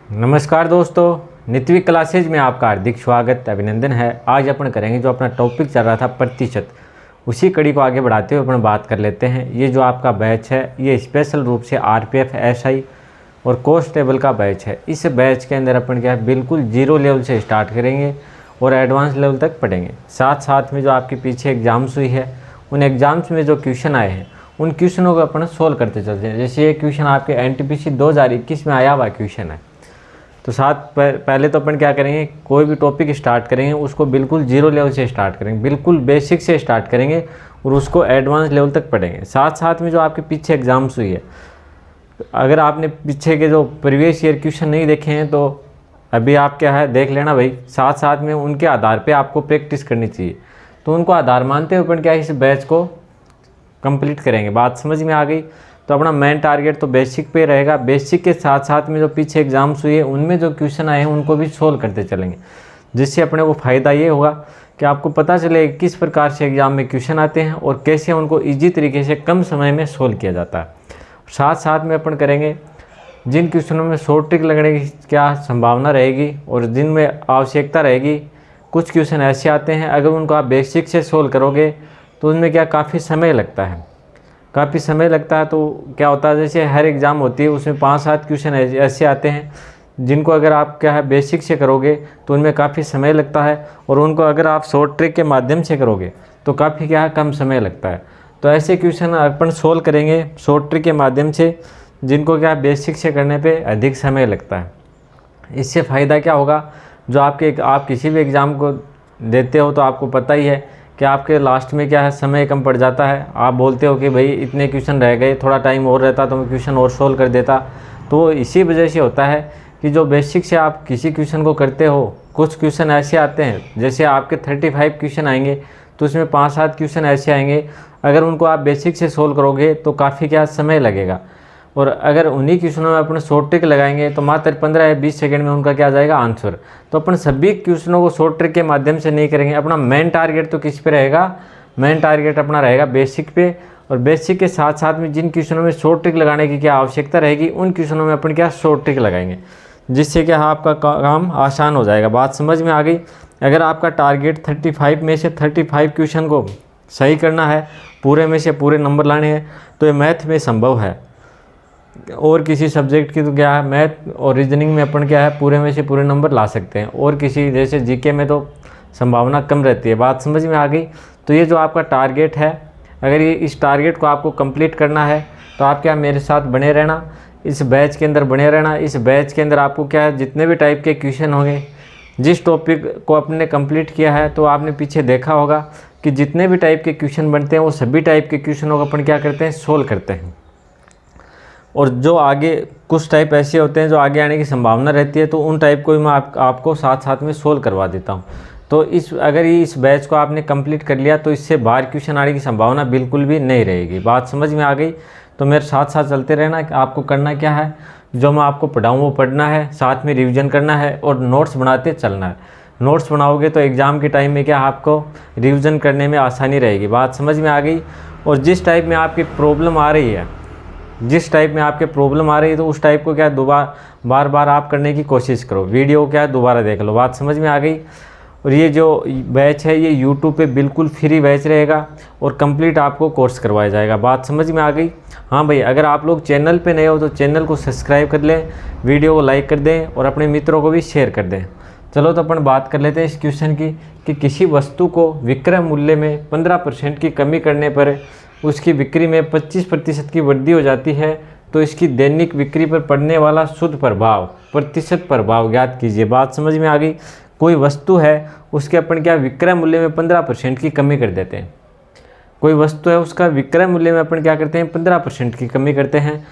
नमस्कार दोस्तों, नित्विक क्लासेज में आपका हार्दिक स्वागत अभिनंदन है। आज अपन करेंगे जो अपना टॉपिक चल रहा था प्रतिशत, उसी कड़ी को आगे बढ़ाते हुए अपन बात कर लेते हैं। ये जो आपका बैच है ये स्पेशल रूप से आरपीएफ, एसआई और कांस्टेबल का बैच है। इस बैच के अंदर अपन क्या है बिल्कुल जीरो लेवल से स्टार्ट करेंगे और एडवांस लेवल तक पढ़ेंगे। साथ साथ में जो आपके पीछे एग्ज़ाम्स हुई है उन एग्ज़ाम्स में जो क्वेश्चन आए हैं उन क्वेश्चनों को अपन सोल्व करते चलते हैं। जैसे ये क्वेश्चन आपके एनटीपीसी 2021 में आया हुआ क्वेश्चन है। तो पहले तो अपन क्या करेंगे, कोई भी टॉपिक स्टार्ट करेंगे उसको बिल्कुल जीरो लेवल से स्टार्ट करेंगे, बिल्कुल बेसिक से स्टार्ट करेंगे और उसको एडवांस लेवल तक पढ़ेंगे। साथ साथ में जो आपके पीछे एग्ज़ाम्स हुई है, अगर आपने पीछे के जो प्रीवियस ईयर क्वेश्चन नहीं देखे हैं तो अभी आप क्या है देख लेना भाई। साथ साथ में उनके आधार पे आपको प्रैक्टिस करनी चाहिए। तो उनको आधार मानते हुए अपन क्या इस बैच को कंप्लीट करेंगे। बात समझ में आ गई? तो अपना मेन टारगेट तो बेसिक पे रहेगा। बेसिक के साथ साथ में जो पीछे एग्ज़ाम्स हुए हैं उनमें जो क्वेश्चन आए हैं उनको भी सोल्व करते चलेंगे, जिससे अपने को फ़ायदा ये होगा कि आपको पता चले किस प्रकार से एग्ज़ाम में क्वेश्चन आते हैं और कैसे उनको ईजी तरीके से कम समय में सोल्व किया जाता है। साथ साथ में अपन करेंगे जिन क्वेश्चनों में शॉर्ट ट्रिक लगने की क्या संभावना रहेगी और जिनमें आवश्यकता रहेगी। कुछ क्वेश्चन ऐसे आते हैं अगर उनको आप बेसिक से सोल्व करोगे तो उनमें क्या काफ़ी समय लगता है, काफ़ी समय लगता है। तो क्या होता है, जैसे हर एग्ज़ाम होती है उसमें 5-7 क्वेश्चन ऐसे आते हैं जिनको अगर आप क्या है बेसिक से करोगे तो उनमें काफ़ी समय लगता है और उनको अगर आप शॉर्ट ट्रिक के माध्यम से करोगे तो काफ़ी क्या है कम समय लगता है। तो ऐसे क्वेश्चन अपन सोल्व करेंगे शॉर्ट ट्रिक के माध्यम से, जिनको क्या बेसिक से करने पे अधिक समय लगता है। इससे फ़ायदा क्या होगा, जो आप किसी भी एग्ज़ाम को देते हो तो आपको पता ही है कि आपके लास्ट में क्या है समय कम पड़ जाता है। आप बोलते हो कि भाई इतने क्वेश्चन रह गए, थोड़ा टाइम और रहता तो मैं क्वेश्चन और सोल्व कर देता। तो इसी वजह से होता है कि जो बेसिक से आप किसी क्वेश्चन को करते हो, कुछ क्वेश्चन ऐसे आते हैं जैसे आपके 35 क्वेश्चन आएंगे तो उसमें 5-7 क्वेश्चन ऐसे आएंगे, अगर उनको आप बेसिक से सोल्व करोगे तो काफ़ी क्या समय लगेगा। और अगर उन्हीं क्वेश्चनों में अपने शॉर्ट ट्रिक लगाएंगे तो मात्र 15 या 20 सेकंड में उनका क्या जाएगा आंसर। तो अपन सभी क्वेश्चनों को शॉर्ट ट्रिक के माध्यम से नहीं करेंगे। अपना मेन टारगेट तो किस पे रहेगा, मेन टारगेट अपना रहेगा बेसिक पे। और बेसिक के साथ साथ में जिन क्वेश्चनों में शॉर्ट ट्रिक लगाने की क्या आवश्यकता रहेगी उन क्वेश्चनों में अपन क्या शॉर्ट ट्रिक लगाएंगे, जिससे क्या आपका काम आसान हो जाएगा। बात समझ में आ गई? अगर आपका टारगेट 35 में से 35 क्वेश्चन को सही करना है, पूरे में से पूरे नंबर लाने हैं, तो ये मैथ में संभव है। और किसी सब्जेक्ट की तो क्या है मैथ और रीजनिंग में अपन क्या है पूरे में से पूरे नंबर ला सकते हैं, और किसी जैसे जीके में तो संभावना कम रहती है। बात समझ में आ गई? तो ये जो आपका टारगेट है, अगर ये इस टारगेट को आपको कंप्लीट करना है तो आप क्या मेरे साथ बने रहना, इस बैच के अंदर बने रहना। इस बैच के अंदर आपको क्या है जितने भी टाइप के क्वेश्चन होंगे, जिस टॉपिक को आपने कंप्लीट किया है तो आपने पीछे देखा होगा कि जितने भी टाइप के क्वेश्चन बनते हैं वो सभी टाइप के क्वेश्चनों को अपन क्या करते हैं सोल्व करते हैं। और जो आगे कुछ टाइप ऐसे होते हैं जो आगे आने की संभावना रहती है तो उन टाइप को भी मैं आपको साथ साथ में सोल्व करवा देता हूं। तो अगर इस बैच को आपने कंप्लीट कर लिया तो इससे बाहर क्वेश्चन आने की संभावना बिल्कुल भी नहीं रहेगी। बात समझ में आ गई? तो मेरे साथ साथ चलते रहना। आपको करना क्या है, जो मैं आपको पढ़ाऊँ वो पढ़ना है, साथ में रिविज़न करना है और नोट्स बनाते चलना है। नोट्स बनाओगे तो एग्ज़ाम के टाइम में क्या आपको रिविज़न करने में आसानी रहेगी। बात समझ में आ गई? और जिस टाइप में आपकी प्रॉब्लम आ रही है, तो उस टाइप को क्या बार बार आप करने की कोशिश करो। वीडियो क्या दोबारा देख लो। बात समझ में आ गई? और ये जो बैच है ये यूट्यूब पे बिल्कुल फ्री बैच रहेगा और कंप्लीट आपको कोर्स करवाया जाएगा। बात समझ में आ गई? हाँ भाई, अगर आप लोग चैनल पे नए हो तो चैनल को सब्सक्राइब कर लें, वीडियो को लाइक कर दें और अपने मित्रों को भी शेयर कर दें। चलो तो अपन बात कर लेते हैं इस क्वेश्चन की कि किसी वस्तु को विक्रय मूल्य में 15% की कमी करने पर उसकी बिक्री में 25% की वृद्धि हो जाती है, तो इसकी दैनिक बिक्री पर पड़ने वाला शुद्ध प्रभाव, प्रतिशत प्रभाव ज्ञात कीजिए। बात समझ में आ गई? कोई वस्तु है उसके अपन क्या विक्रय मूल्य में 15% की कमी कर देते हैं। कोई वस्तु है उसका विक्रय मूल्य में अपन क्या करते हैं 15% की कमी करते हैं।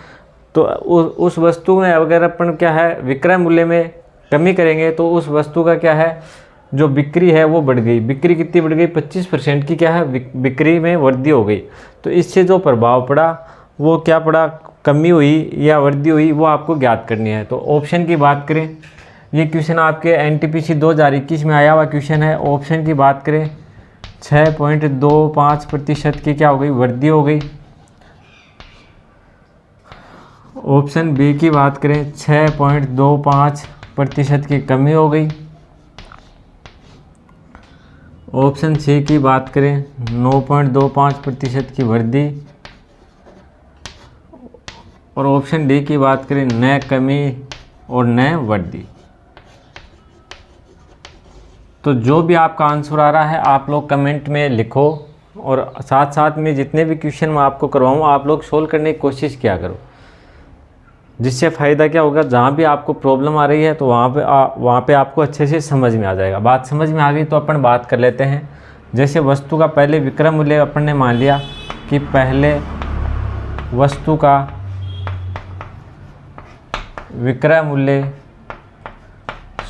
तो उस वस्तु में अगर अपन क्या है विक्रय मूल्य में कमी करेंगे तो उस वस्तु का क्या है जो बिक्री है वो बढ़ गई। बिक्री कितनी बढ़ गई? 25% की क्या है बिक्री में वृद्धि हो गई। तो इससे जो प्रभाव पड़ा वो क्या पड़ा, कमी हुई या वृद्धि हुई, वो आपको ज्ञात करनी है। तो ऑप्शन की बात करें, ये क्वेश्चन आपके एनटीपीसी 2021 में आया हुआ क्वेश्चन है। ऑप्शन की बात करें 6.25% की क्या हो गई वृद्धि हो गई। ऑप्शन बी की बात करें 6.25% की कमी हो गई। ऑप्शन सी की बात करें 9.25% की वृद्धि। और ऑप्शन डी की बात करें न कमी और न वृद्धि। तो जो भी आपका आंसर आ रहा है आप लोग कमेंट में लिखो, और साथ साथ में जितने भी क्वेश्चन मैं आपको करवाऊँ आप लोग सोल्व करने की कोशिश किया करो। जिससे फ़ायदा क्या होगा, जहाँ भी आपको प्रॉब्लम आ रही है तो वहाँ पे आपको अच्छे से समझ में आ जाएगा। बात समझ में आ गई तो अपन बात कर लेते हैं। जैसे वस्तु का पहले विक्रय मूल्य अपन ने मान लिया कि पहले वस्तु का विक्रय मूल्य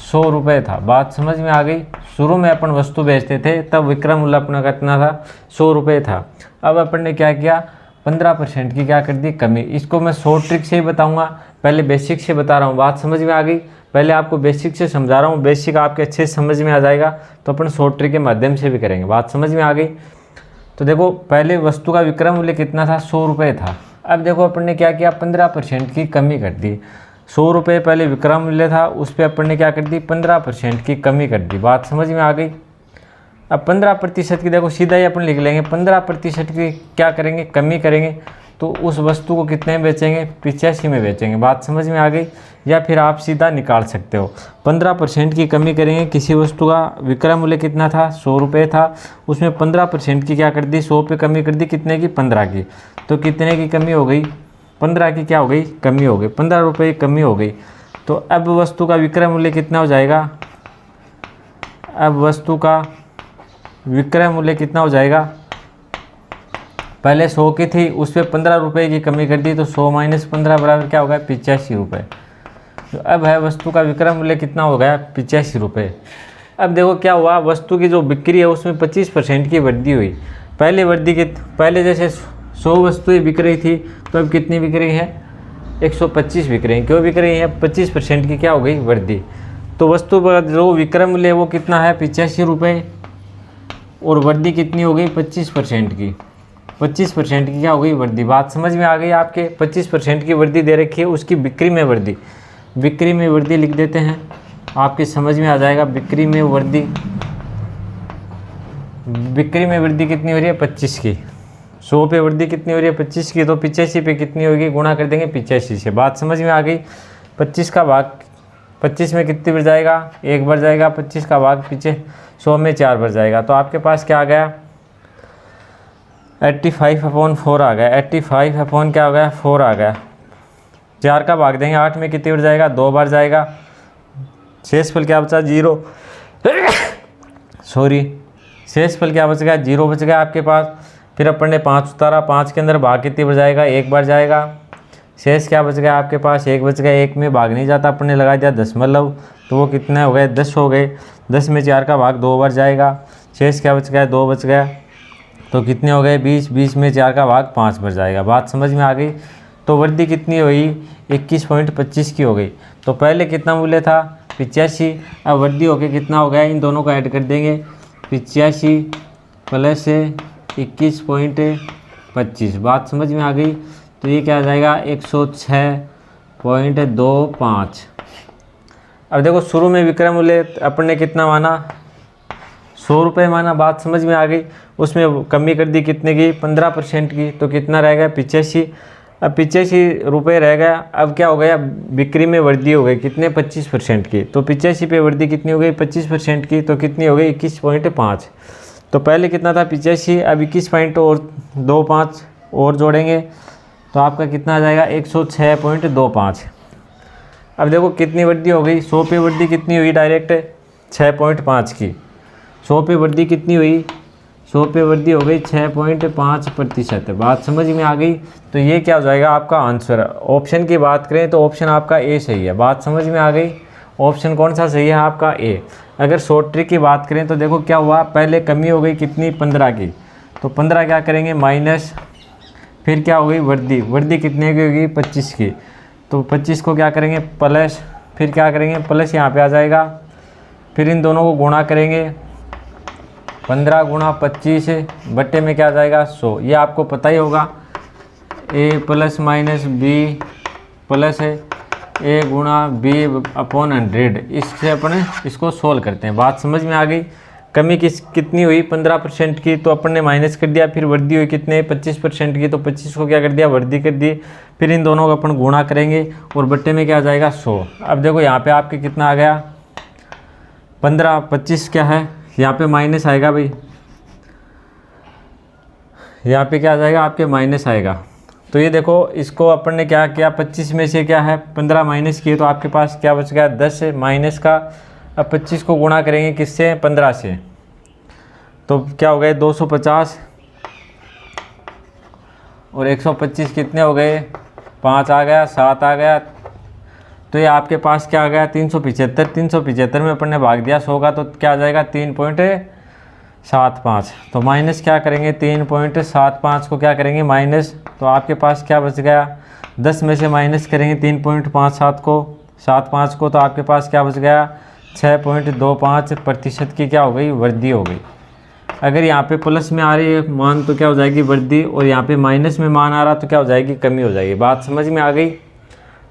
100 रुपये था। बात समझ में आ गई। शुरू में अपन वस्तु बेचते थे तब विक्रय मूल्य अपना कितना था, 100 रुपये था। अब अपन ने क्या किया, 15% की क्या कर दी, कमी। इसको मैं शॉर्ट ट्रिक से ही बताऊंगा, पहले बेसिक से बता रहा हूँ। बात समझ में आ गई। पहले आपको बेसिक से समझा रहा हूँ, बेसिक आपके अच्छे से समझ में आ जाएगा तो अपन शॉर्ट ट्रिक के माध्यम से भी करेंगे। बात समझ में आ गई। तो देखो पहले वस्तु का विक्रय मूल्य कितना था, 100 रुपये था। अब देखो अपन ने क्या किया, 15% की कमी कर दी। 100 रुपये पहले विक्रय मूल्य था, उस पर अपन ने क्या कर दी, 15% की कमी कर दी। बात समझ में आ गई। अब 15% की देखो सीधा ही अपन लिख लेंगे, 15% की क्या करेंगे, कमी करेंगे। तो उस वस्तु को कितने में बेचेंगे, 85 में बेचेंगे। बात समझ में आ गई। या फिर आप सीधा निकाल सकते हो, 15% की कमी करेंगे। किसी वस्तु का विक्रय मूल्य कितना था, 100 रुपये था, उसमें 15% की क्या कर दी, 100 पे कमी कर दी, कितने की, 15 की। तो कितने की कमी हो गई, 15 की क्या हो गई, कमी हो गई, 15 रुपये की कमी हो गई। तो अब वस्तु का विक्रय मूल्य कितना हो जाएगा, अब वस्तु का विक्रय मूल्य कितना हो जाएगा, पहले 100 की थी, उस पर 15 रुपये की कमी कर दी, तो 100 माइनस 15 बराबर क्या होगा, 85 रुपये। तो अब है वस्तु का विक्रय मूल्य कितना हो गया, 85 रुपये। अब देखो क्या हुआ, वस्तु की जो बिक्री है उसमें 25% की वृद्धि हुई। पहले जैसे 100 वस्तुएं बिक रही थी तो अब कितनी बिक रही है, 125 बिक रही हैं। क्यों बिक रही हैं, 25% की क्या हो गई, वृद्धि। तो वस्तु का जो विक्रय मूल्य है वो कितना है, 85 रुपये, और वृद्धि कितनी हो गई, 25% की। 25% की क्या हो गई, वृद्धि। बात समझ में आ गई आपके। 25% की वृद्धि दे रखी है, उसकी बिक्री में वृद्धि, बिक्री में वृद्धि लिख देते हैं, आपके समझ में आ जाएगा। बिक्री में वृद्धि, बिक्री में वृद्धि कितनी हो रही है, 25 की। 100 पे वृद्धि कितनी हो रही है, 25 की, तो 85 पे कितनी होगी, गुणा कर देंगे 85 से। बात समझ में आ गई। 25 का भाग 25 में कितनी बढ़ जाएगा, 1 बढ़ जाएगा। 25 का भाग पीछे 100 में 4 बढ़ जाएगा। तो आपके पास क्या आ गया, 85/4 आ गया। 85 अपॉन क्या हो गया, 4 आ गया। 4 का भाग देंगे 8 में कितनी बढ़ जाएगा, 2 बार जाएगा। शेषफल क्या बचा, 0 सॉरी, शेषफल क्या बच गया, 0 बच गया आपके पास। फिर अपन ने 5 उतारा, 5 के अंदर भाग कितनी बढ़ जाएगा, 1 बार जाएगा। शेष क्या बच गया आपके पास, 1 बच गया। 1 में भाग नहीं जाता, अपन ने लगा दिया दशमलव, तो वो कितने हो गए, 10 हो गए। 10 में 4 का भाग 2 बार जाएगा। शेष क्या बच गया, 2 बच गया, तो कितने हो गए, 20। 20 में 4 का भाग 5 बार जाएगा। बात समझ में आ गई। तो वृद्धि कितनी हुई, 21.25 की हो गई। तो पहले कितना मूल्य था, 85, अब वृद्धि होकर कितना हो गया, इन दोनों को ऐड कर देंगे, 85 प्लस 21.25। बात समझ में आ गई। तो ये क्या आ जाएगा, 106.25। अब देखो शुरू में विक्रय मूल्य अपन ने कितना माना, 100 रुपये माना। बात समझ में आ गई। उसमें कमी कर दी कितने की, 15% की, तो कितना रह गया, 85। अब 85 रुपये रह गया। अब क्या हो गया, बिक्री में वृद्धि हो गई, कितने, 25% की। तो 85 पे वृद्धि कितनी हो गई, 25% की, तो कितनी हो गई, 21.5। तो पहले कितना था, 85, अब 21.25 और जोड़ेंगे तो आपका कितना आ जाएगा, 106.25। अब देखो कितनी वृद्धि हो गई, 100 पे वृद्धि कितनी हुई, डायरेक्ट 6.5 की। 100 पे वृद्धि कितनी हुई, 100 पे वृद्धि हो गई 6.5%। बात समझ में आ गई। तो ये क्या हो जाएगा आपका आंसर। ऑप्शन की बात करें तो ऑप्शन आपका ए सही है। बात समझ में आ गई। ऑप्शन कौन सा सही है आपका, ए। अगर शॉर्ट ट्रिक की बात करें तो देखो क्या हुआ, पहले कमी हो गई कितनी, 15 की। तो 15 क्या करेंगे, माइनस, फिर क्या हो गई, वृद्धि। वृद्धि कितने की होगी, 25 की। तो 25 को क्या करेंगे, प्लस, फिर क्या करेंगे, प्लस यहाँ पे आ जाएगा। फिर इन दोनों को गुणा करेंगे, 15 गुणा 25 बट्टे में क्या आ जाएगा, 100। ये आपको पता ही होगा, ए प्लस माइनस बी प्लस है ए गुणा बी अपॉन 100। इससे अपने इसको सोल्व करते हैं। बात समझ में आ गई। कमी कितनी हुई 15% की, तो अपन ने माइनस कर दिया। फिर वृद्धि हुई कितने 25% की, तो 25 को क्या कर दिया वृद्धि कर दी। फिर इन दोनों को अपन गुणा करेंगे और बट्टे में क्या आ जाएगा 100। अब देखो यहाँ पे आपके कितना आ गया 15, 25 क्या है यहाँ पे माइनस आएगा भाई, यहाँ पे क्या आ जाएगा आपके माइनस आएगा। तो ये देखो इसको अपन ने क्या किया 25 में से क्या है 15 माइनस किए, तो आपके पास क्या बच गया 10 माइनस का। अब 25 को गुणा करेंगे किससे 15 से, तो क्या हो गए 250 और 125 कितने हो गए 5 आ गया 7 आ गया। तो ये आपके पास क्या आ गया 375। 375 में अपन ने भाग दिया 100 का, तो क्या आ जाएगा 3.75। तो माइनस क्या करेंगे 3.75 को क्या करेंगे माइनस, तो आपके पास क्या बच गया 10 में से माइनस करेंगे 3.57 को 75 को, तो आपके पास क्या बच गया 6.25% की क्या हो गई वृद्धि हो गई। अगर यहाँ पे प्लस में आ रही है मान तो क्या हो जाएगी वृद्धि, और यहाँ पे माइनस में मान आ रहा तो क्या हो जाएगी कमी हो जाएगी। बात समझ में आ गई।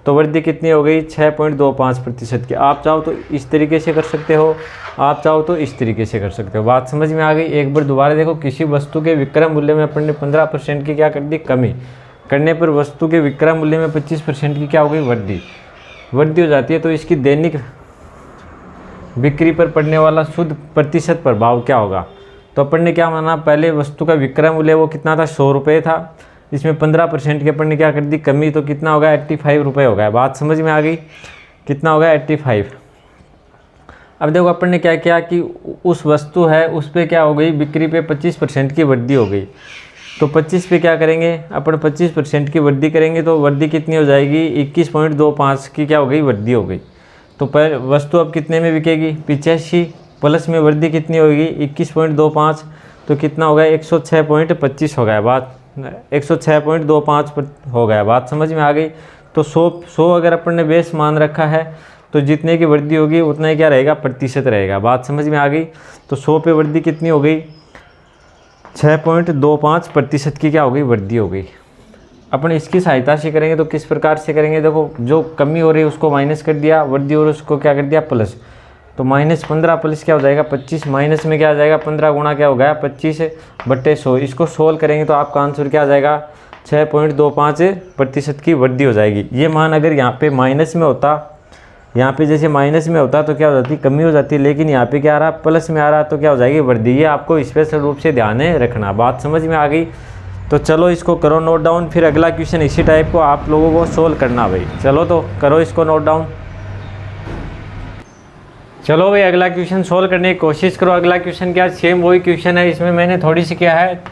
तो वृद्धि कितनी हो गई 6.25% की। आप चाहो तो इस तरीके से कर सकते हो, आप चाहो तो इस तरीके से कर सकते हो। बात समझ में आ गई। एक बार दोबारा देखो, किसी वस्तु के विक्रय मूल्य में अपन ने 15% की क्या कर दी कमी करने पर वस्तु के विक्रय मूल्य में 25% की क्या हो गई वृद्धि हो जाती है। तो इसकी दैनिक बिक्री पर पड़ने वाला शुद्ध प्रतिशत प्रभाव क्या होगा। तो अपन ने क्या माना पहले वस्तु का विक्रय मूल्य वो कितना था 100 रुपये था, इसमें 15% की अपन ने क्या कर दी कमी, तो कितना होगा 85 रुपये हो गया। बात समझ में आ गई। कितना होगा 85। अब देखो अपन ने क्या किया कि उस वस्तु है उस पर क्या हो गई बिक्री पे 25% की वृद्धि हो गई। तो 25 पे क्या करेंगे अपन 25% की वृद्धि करेंगे, तो वृद्धि कितनी हो जाएगी 21.25 की क्या हो गई वृद्धि हो गई। तो पर वस्तु अब कितने में बिकेगी 85, प्लस में वृद्धि कितनी होगी 21.25, तो कितना हो गया 106.25 हो गया। बात 106.25 हो गया। बात समझ में आ गई। तो 100 अगर अपन ने बेस मान रखा है तो जितने की वृद्धि होगी उतना ही क्या रहेगा प्रतिशत रहेगा। बात समझ में आ गई। तो 100 पे वृद्धि कितनी हो गई 6.25% की क्या हो गई वृद्धि हो गई। अपन इसकी सहायता से करेंगे तो किस प्रकार से करेंगे, देखो जो कमी हो रही है उसको माइनस कर दिया, वृद्धि हो रही है उसको क्या कर दिया प्लस। तो -15 प्लस क्या हो जाएगा 25, माइनस में क्या आ जाएगा 15 गुणा क्या हो गया 25/100। इसको सोल्व करेंगे तो आपका आंसर क्या आ जाएगा 6.25% की वृद्धि हो जाएगी। ये मान अगर यहाँ पे माइनस में होता, यहाँ पे जैसे माइनस में होता तो क्या हो जाती कमी हो जाती, लेकिन यहाँ पे क्या आ रहा प्लस में आ रहा तो क्या हो जाएगी वृद्धि। ये आपको स्पेशल रूप से ध्यान रखना। बात समझ में आ गई। तो चलो इसको करो नोट डाउन, फिर अगला क्वेश्चन इसी टाइप को आप लोगों को सोल्व करना भाई। चलो तो करो इसको नोट डाउन। चलो भाई अगला क्वेश्चन सोल्व करने की कोशिश करो। अगला क्वेश्चन क्या सेम वही क्वेश्चन है, इसमें मैंने थोड़ी सी क्या है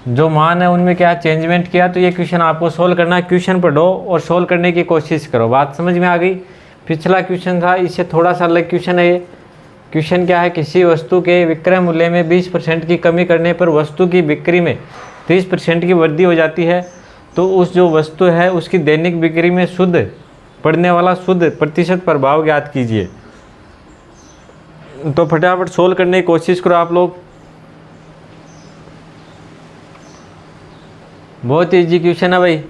जो मान है उनमें क्या चेंजमेंट किया। तो ये क्वेश्चन आपको सोल्व करना है। क्वेश्चन पढ़ो और सोल्व करने की कोशिश करो। बात समझ में आ गई। पिछला क्वेश्चन था इससे थोड़ा सा अलग क्वेश्चन है ये। क्वेश्चन क्या है किसी वस्तु के विक्रय मूल्य में 20% की कमी करने पर वस्तु की बिक्री में 30% की वृद्धि हो जाती है। तो उस जो वस्तु है उसकी दैनिक बिक्री में शुद्ध पड़ने वाला शुद्ध प्रतिशत प्रभाव ज्ञात कीजिए। तो फटाफट सोल्व करने की कोशिश करो आप लोग। बहुत इजी क्वेश्चन है भाई।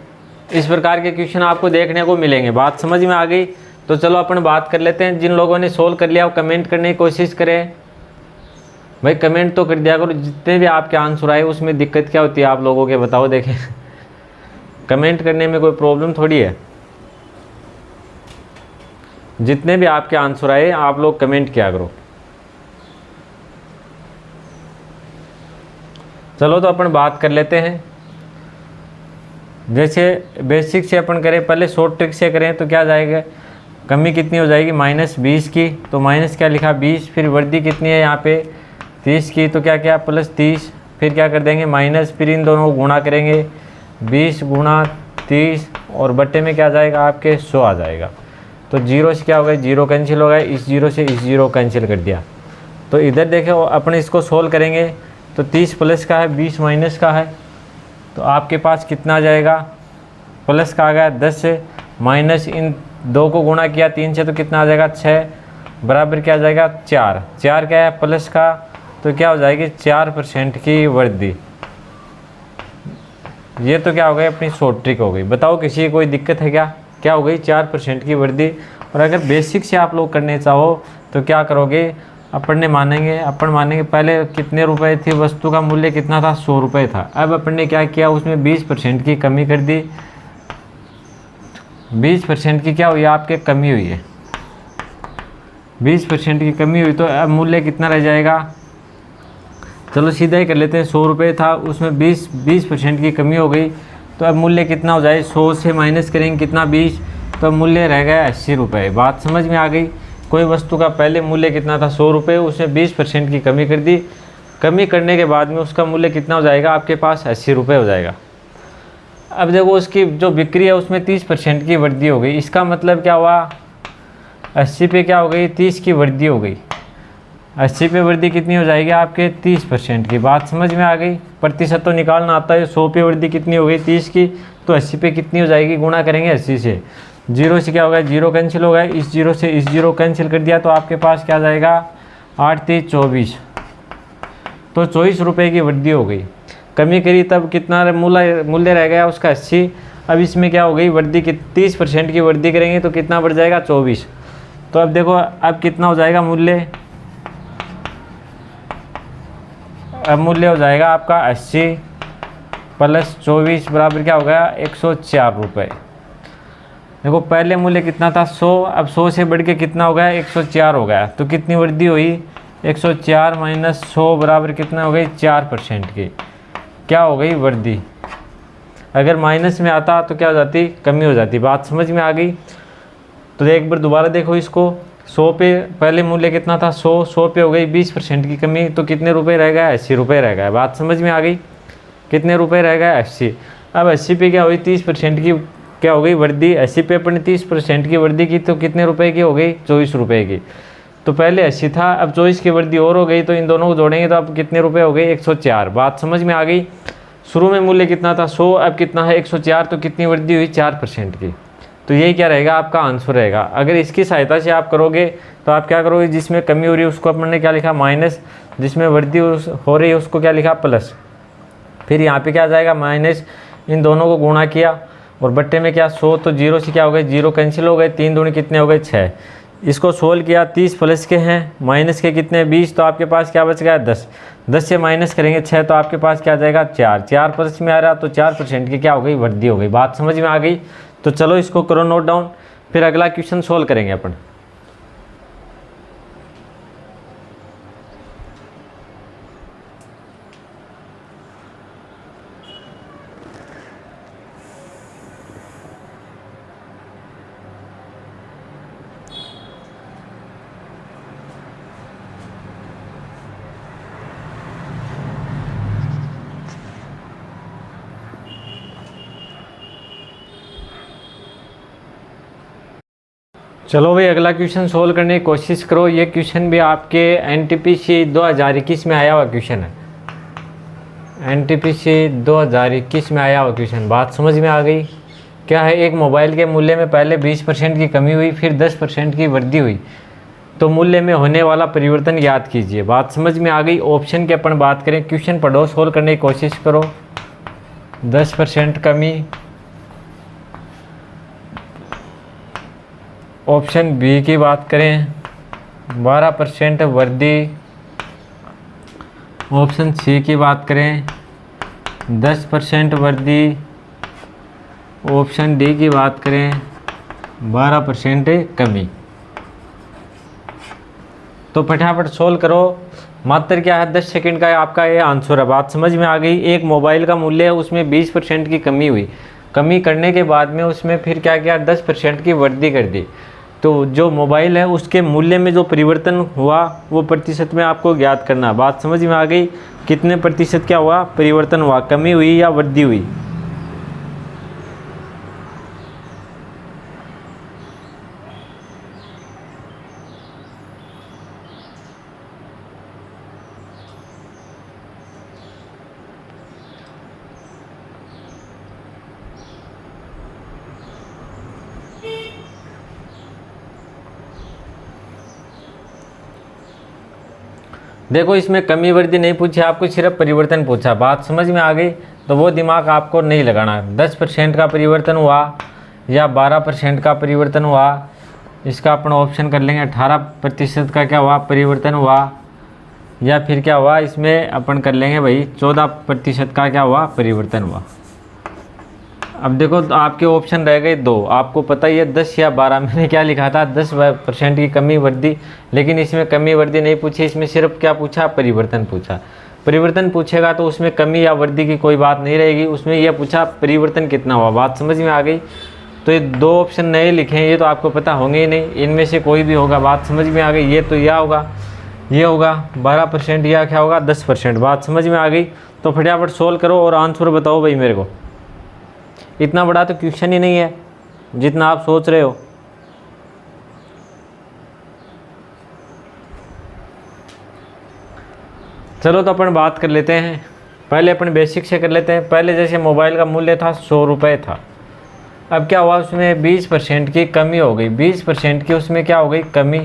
इस प्रकार के क्वेश्चन आपको देखने को मिलेंगे। बात समझ में आ गई। तो चलो अपन बात कर लेते हैं। जिन लोगों ने सोल्व कर लिया वो कमेंट करने की कोशिश करें भाई, कमेंट तो कर दिया करो। जितने भी आपके आंसर आए उसमें दिक्कत क्या होती है आप लोगों के बताओ देखें। कमेंट करने में कोई प्रॉब्लम थोड़ी है। जितने भी आपके आंसर आए आप लोग कमेंट किया करो। चलो तो अपन बात कर लेते हैं। जैसे बेसिक से अपन करें, पहले शॉर्ट ट्रिक से करें तो क्या जाएगा कमी कितनी हो जाएगी -20 की। तो माइनस क्या लिखा 20, फिर वृद्धि कितनी है यहाँ पे 30 की, तो क्या क्या +30, फिर क्या कर देंगे माइनस, फिर इन दोनों को गुणा करेंगे 20 गुणा 30 और बट्टे में क्या आ जाएगा आपके 100 आ जाएगा। तो 0 से क्या हो गया 0 कैंसिल हो गया, इस 0 से इस 0 कैंसिल कर दिया। तो इधर देखें अपन इसको सोल्व करेंगे तो 30 प्लस का है 20 माइनस का है, तो आपके पास कितना आ जाएगा प्लस का आ गया 10 से, माइनस इन 2 को गुणा किया 3 से तो कितना आ जाएगा 6, बराबर क्या आ जाएगा 4। 4 क्या है प्लस का, तो क्या हो जाएगी 4% की वृद्धि। ये तो क्या हो गई अपनी शॉर्ट ट्रिक हो गई। बताओ किसी की कोई दिक्कत है क्या हो गई 4% की वृद्धि। और अगर बेसिक से आप लोग करने चाहो तो क्या करोगे, अपन मानेंगे पहले कितने रुपए थी, वस्तु का मूल्य कितना था 100 रुपये था। अब अपन ने क्या किया, उसमें 20% की कमी कर दी। 20% की क्या हुई आपके कमी हुई है, 20% की कमी हुई, तो अब मूल्य कितना रह जाएगा। चलो सीधा ही कर लेते हैं, 100 रुपये था, उसमें 20% की कमी हो गई, तो अब मूल्य कितना हो जाए, 100 से माइनस करेंगे कितना 20, तो अब मूल्य रह गया 80 रुपये। बात समझ में आ गई। कोई वस्तु का पहले मूल्य कितना था 100 रुपये, उसमें 20% की कमी कर दी, कमी करने के बाद में उसका मूल्य कितना हो जाएगा आपके पास 80 रुपये हो जाएगा। अब देखो उसकी जो बिक्री है उसमें 30% की वृद्धि हो गई। इसका मतलब क्या हुआ, 80 पे क्या हो गई 30 की वृद्धि हो गई। 80 पे वृद्धि कितनी हो जाएगी आपके 30% की। बात समझ में आ गई। प्रतिशत तो निकालना आता है, 100 पे वृद्धि कितनी हो गई 30 की, तो 80 पे कितनी हो जाएगी, गुणा करेंगे 80 से। 0 से क्या होगा, 0 कैंसिल हो गया, इस 0 से इस 0 कैंसिल कर दिया, तो आपके पास क्या जाएगा 8 3 24, तो 24 रुपये की वृद्धि हो गई। कमी करी तब कितना मूल्य रह गया उसका 80। अब इसमें क्या हो गई वृद्धि, 30% की वृद्धि करेंगे तो कितना बढ़ जाएगा 24। तो अब देखो अब कितना हो जाएगा मूल्य, अब मूल्य हो जाएगा आपका 80 प्लस 24 बराबर क्या हो गया 104 रुपये। देखो पहले मूल्य कितना था 100, अब 100 से बढ़ के कितना हो गया 104 हो गया, तो कितनी वृद्धि हुई 104 माइनस 100 बराबर कितना हो गई 4% की क्या हो गई वृद्धि। अगर माइनस में आता तो क्या हो जाती, कमी हो जाती। बात समझ में आ गई। तो एक बार दोबारा देखो इसको, 100 पे पहले मूल्य कितना था 100 पे हो गई 20% की कमी, तो कितने रुपए रह गया 80 रुपये रह गया। बात समझ में आ गई, कितने रुपए रह गया 80। अब 80 पे क्या हुई 30% की क्या हो गई वृद्धि। 80 पे अपने 30% की वृद्धि की, तो कितने रुपए की हो गई 24 रुपये की। तो पहले 80 था, अब 24 की वृद्धि और हो गई, तो इन दोनों को जोड़ेंगे तो अब कितने रुपए हो गए 104। बात समझ में आ गई। शुरू में मूल्य कितना था 100, अब कितना है 104, तो कितनी वृद्धि हुई 4% की। तो यही क्या रहेगा आपका आंसर रहेगा। अगर इसकी सहायता से आप करोगे तो आप क्या करोगे, जिसमें कमी हो रही है उसको अपन ने क्या लिखा माइनस, जिसमें वृद्धि हो रही है उसको क्या लिखा प्लस, फिर यहाँ पे क्या आ जाएगा माइनस, इन दोनों को गुणा किया और बट्टे में क्या 100, तो 0 से क्या हो गए 0 कैंसिल हो गए, 3 दूनी कितने हो गए 6। इसको सोल्व किया, 30 प्लस के हैं माइनस के कितने 20, तो आपके पास क्या बच गया 10। 10 से माइनस करेंगे 6, तो आपके पास क्या आ जाएगा 4। 4 प्लस में आ रहा, तो 4% की क्या हो गई वृद्धि हो गई। बात समझ में आ गई। तो चलो इसको करो नोट डाउन, फिर अगला क्वेश्चन सोल्व करेंगे अपन। चलो भाई अगला क्वेश्चन सोल्व करने की कोशिश करो। ये क्वेश्चन भी आपके एनटीपीसी 2021 में आया हुआ क्वेश्चन है। एनटीपीसी 2021 में आया हुआ क्वेश्चन। बात समझ में आ गई। क्या है, एक मोबाइल के मूल्य में पहले 20% की कमी हुई, फिर 10% की वृद्धि हुई, तो मूल्य में होने वाला परिवर्तन याद कीजिए। बात समझ में आ गई। ऑप्शन की अपन बात करें, क्वेश्चन पढ़ो, सोल्व करने की कोशिश करो। 10% कमी, ऑप्शन बी की बात करें 12% वृद्धि, ऑप्शन सी की बात करें 10% वृद्धि, ऑप्शन डी की बात करें 12% कमी। तो फटाफट सोल्व करो। मात्र क्या है 10 सेकंड का आपका ये आंसर है। बात समझ में आ गई। एक मोबाइल का मूल्य है, उसमें 20% की कमी हुई, कमी करने के बाद में उसमें फिर क्या किया 10% की वृद्धि कर दी। तो जो मोबाइल है उसके मूल्य में जो परिवर्तन हुआ वो प्रतिशत में आपको ज्ञात करना। बात समझ में आ गई। कितने प्रतिशत क्या हुआ परिवर्तन हुआ, कमी हुई या वृद्धि हुई। देखो इसमें कमी वृद्धि नहीं पूछी, आपको सिर्फ परिवर्तन पूछा। बात समझ में आ गई। तो वो दिमाग आपको नहीं लगाना है। 10% का परिवर्तन हुआ या 12% का परिवर्तन हुआ, इसका अपन ऑप्शन कर लेंगे। 18% का क्या हुआ परिवर्तन हुआ, या फिर क्या हुआ इसमें अपन कर लेंगे भाई 14% का क्या हुआ परिवर्तन हुआ। अब देखो तो आपके ऑप्शन रह गए दो, आपको पता ही है 10 या 12। मैंने क्या लिखा था 10% की कमी वृद्धि, लेकिन इसमें कमी वृद्धि नहीं पूछी, इसमें सिर्फ क्या पूछा परिवर्तन पूछा। परिवर्तन पूछेगा तो उसमें कमी या वृद्धि की कोई बात नहीं रहेगी, उसमें यह पूछा परिवर्तन कितना हुआ। बात समझ में आ गई। तो ये दो ऑप्शन नए लिखे हैं, ये तो आपको पता होंगे ही नहीं, इनमें से कोई भी होगा। बात समझ में आ गई। ये तो यह होगा, ये होगा 12% या क्या होगा 10%। बात समझ में आ गई। तो फटाफट सोल्व करो और आंसर बताओ भाई मेरे को। इतना बड़ा तो क्वेश्चन ही नहीं है जितना आप सोच रहे हो। चलो तो अपन बात कर लेते हैं, पहले अपन बेसिक से कर लेते हैं। पहले जैसे मोबाइल का मूल्य था 100 रुपये था, अब क्या हुआ उसमें 20% की कमी हो गई। 20% की उसमें क्या हो गई कमी,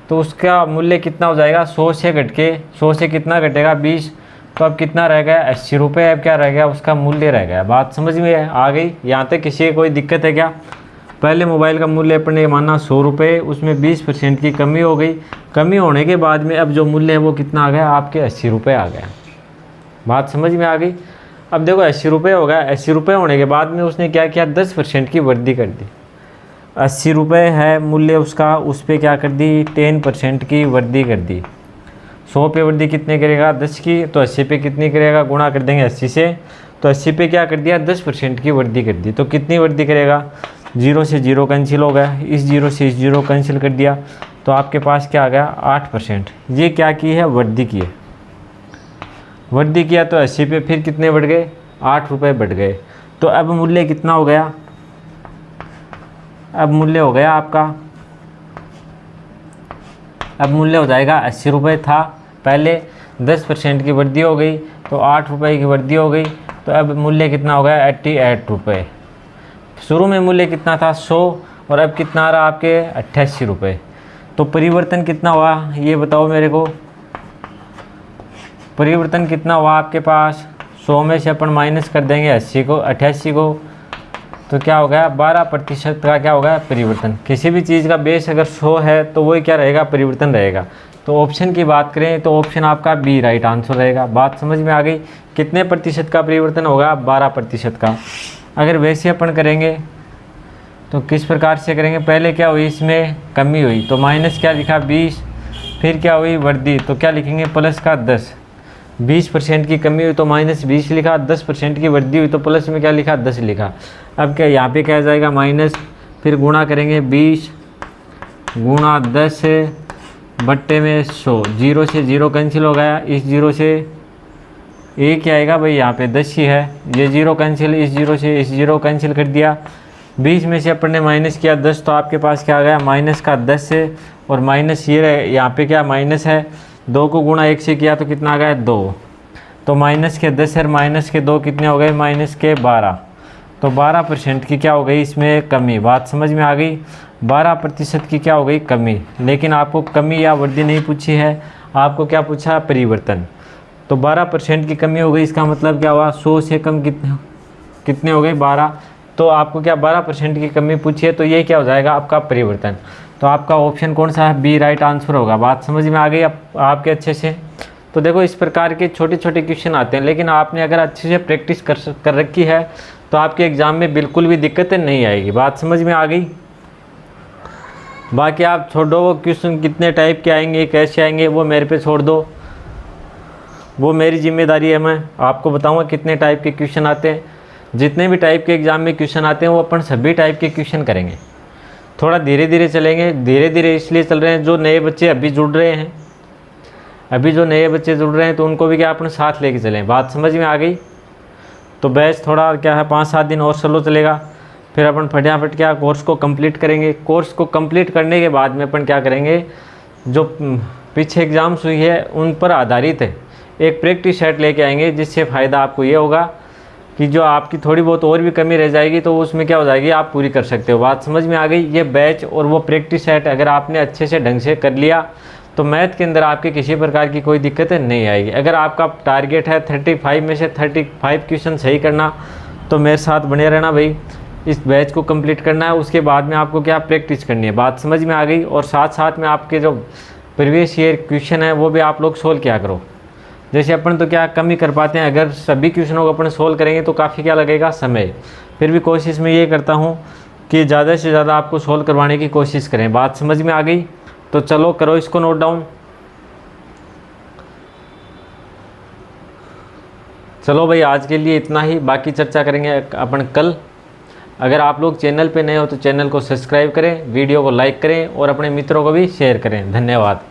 तो उसका मूल्य कितना हो जाएगा 100 से घट के 100 से कितना घटेगा 20, तो अब कितना रह गया 80 रुपये। अब क्या रह गया उसका मूल्य रह गया। बात समझ में आ गई। यहाँ तक किसी की कोई दिक्कत है क्या? पहले मोबाइल का मूल्य अपन ने माना 100 रुपये, उसमें 20% की कमी हो गई। कमी होने के बाद में अब जो मूल्य है वो कितना आ गया आपके 80 रुपये आ गया। बात समझ में आ गई। अब देखो 80 रुपये हो गया। 80 रुपये होने के बाद में उसने क्या किया 10% की वृद्धि कर दी। 80 रुपये है मूल्य उसका, उस पर क्या कर दी 10% की वृद्धि कर दी। 100 पे वृद्धि कितने करेगा 10 की, तो 80 पे कितनी करेगा गुणा कर देंगे 80 से, तो 80 पे क्या कर दिया 10% की वृद्धि कर दी। तो कितनी वृद्धि करेगा 0 से 0 कैंसिल हो गया, इस 0 से इस 0 कैंसिल कर दिया, तो आपके पास क्या आ गया 8%। ये क्या की है वृद्धि की है। वृद्धि किया तो 80 पे फिर कितने बढ़ गए 8 रुपये बढ़ गए। तो अब मूल्य कितना हो गया, अब मूल्य हो गया आपका, अब मूल्य हो जाएगा 80 रुपये था पहले, 10% की वृद्धि हो गई तो 8 रुपये की वृद्धि हो गई, तो अब मूल्य कितना हो गया 88 रुपये। शुरू में मूल्य कितना था 100 और अब कितना आ रहा आपके 88 रुपये। तो परिवर्तन कितना हुआ ये बताओ मेरे को। परिवर्तन कितना हुआ आपके पास, 100 में से अपन माइनस कर देंगे 80 को 88 को, तो क्या हो गया 12% का क्या होगा परिवर्तन। किसी भी चीज़ का बेस अगर 100 है तो वही क्या रहेगा परिवर्तन रहेगा। तो ऑप्शन की बात करें तो ऑप्शन आपका बी राइट आंसर रहेगा। बात समझ में आ गई। कितने प्रतिशत का परिवर्तन होगा 12% का। अगर वैसे अपन करेंगे तो किस प्रकार से करेंगे, पहले क्या हुई इसमें कमी हुई तो माइनस क्या लिखा 20, फिर क्या हुई वृद्धि तो क्या लिखेंगे प्लस का 10। 20% की कमी हुई तो माइनस 20 लिखा, 10% की वृद्धि हुई तो प्लस में क्या लिखा 10 लिखा। अब क्या यहाँ पे क्या जाएगा माइनस, फिर गुणा करेंगे 20 गुणा 10 बट्टे में 100, 0 से 0 कैंसिल हो गया, इस 0 से एक क्या आएगा भाई यहाँ पे 10 ही है, ये 0 कैंसिल, इस 0 से इस 0 कैंसिल कर दिया। 20 में से अपन ने माइनस किया 10 तो आपके पास क्या आ गया माइनस का 10 है, और माइनस ये यहाँ पे क्या माइनस है 2 को गुणा 1 से किया तो कितना आ गया 2, तो माइनस के 10 और माइनस के 2 कितने हो गए माइनस के 12। तो 12% की क्या हो गई इसमें कमी। बात समझ में आ गई। 12% की क्या हो गई कमी, लेकिन आपको कमी या वृद्धि नहीं पूछी है, आपको क्या पूछा परिवर्तन। तो 12% की कमी हो गई, इसका मतलब क्या हुआ 100 से कम कितने हो गए 12, तो आपको क्या 12% की कमी पूछी है, तो ये क्या हो जाएगा आपका परिवर्तन। तो आपका ऑप्शन कौन सा है बी राइट आंसर होगा। बात समझ में आ गई आपके अच्छे से। तो देखो इस प्रकार के छोटे छोटे क्वेश्चन आते हैं, लेकिन आपने अगर अच्छे से प्रैक्टिस कर रखी है तो आपके एग्ज़ाम में बिल्कुल भी दिक्कतें नहीं आएगी। बात समझ में आ गई। बाकी आप छोड़ो वो क्वेश्चन कितने टाइप के आएंगे कैसे आएंगे वो मेरे पे छोड़ दो, वो मेरी जिम्मेदारी है, मैं आपको बताऊंगा कितने टाइप के क्वेश्चन आते हैं। जितने भी टाइप के एग्ज़ाम में क्वेश्चन आते हैं वो अपन सभी टाइप के क्वेश्चन करेंगे। थोड़ा धीरे धीरे चलेंगे, धीरे धीरे इसलिए चल रहे हैं जो नए बच्चे अभी जुड़ रहे हैं, अभी जो नए बच्चे जुड़ रहे हैं तो उनको भी क्या अपने साथ लेके चलें। बात समझ में आ गई। तो बैच थोड़ा क्या है 5-7 दिन और स्लो चलेगा, फिर अपन फटाफट क्या कोर्स को कंप्लीट करेंगे। कोर्स को कंप्लीट करने के बाद में अपन क्या करेंगे, जो पीछे एग्ज़ाम्स हुई है उन पर आधारित है एक प्रैक्टिस सेट लेके आएंगे, जिससे फ़ायदा आपको ये होगा कि जो आपकी थोड़ी बहुत और भी कमी रह जाएगी तो उसमें क्या हो जाएगी आप पूरी कर सकते हो। बात समझ में आ गई। ये बैच और वो प्रैक्टिस सेट अगर आपने अच्छे से ढंग से कर लिया तो मैथ के अंदर आपके किसी प्रकार की कोई दिक्कत नहीं आएगी। अगर आपका टारगेट है 35 में से 35 क्वेश्चन सही करना, तो मेरे साथ बने रहना भाई, इस बैच को कंप्लीट करना है। उसके बाद में आपको क्या प्रैक्टिस करनी है, बात समझ में आ गई। और साथ साथ में आपके जो प्रीवियस ईयर क्वेश्चन है वो भी आप लोग सोल्व किया करो। जैसे अपन तो क्या कम ही कर पाते हैं, अगर सभी क्वेश्चनों को अपन सोल्व करेंगे तो काफ़ी क्या लगेगा, समय। फिर भी कोशिश मैं ये करता हूँ कि ज़्यादा से ज़्यादा आपको सोल्व करवाने की कोशिश करें। बात समझ में आ गई? तो चलो करो इसको नोट डाउन। चलो भाई आज के लिए इतना ही, बाकी चर्चा करेंगे अपन कल। अगर आप लोग चैनल पे नए हो तो चैनल को सब्सक्राइब करें, वीडियो को लाइक करें और अपने मित्रों को भी शेयर करें। धन्यवाद।